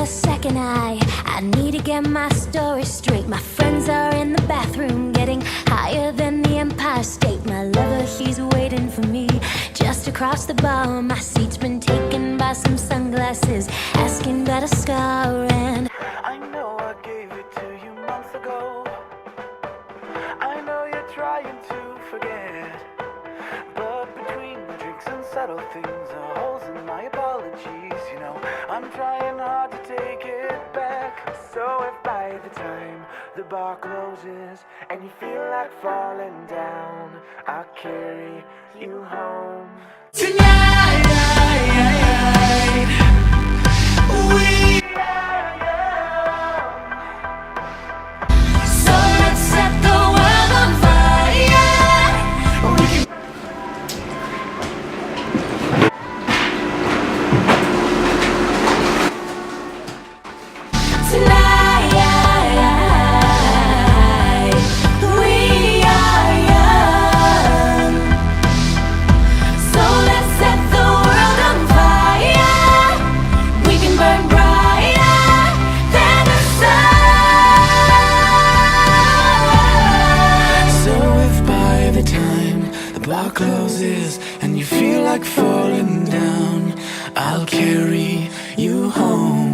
a second, I need to get my story straight. My friends are in the bathroom, getting higher than the Empire State. My lover, he's waiting for me just across the bar. My seat's been taken by some sunglasses, asking about a scar. And I know I gave it to you months ago. I know you're trying to forget, but between the drinks and subtle things are holes in my apologies. You know, I'm trying hard to take it back. So if by the time the bar closes and you feel like falling down, I'll carry you home tonight. We are young. so let's set the world on fire. We can tonight. We are young, so let's set the world on fire. We can burn brighter than the sun. So if by the time the bar closes and you feel like falling down, I'll carry you home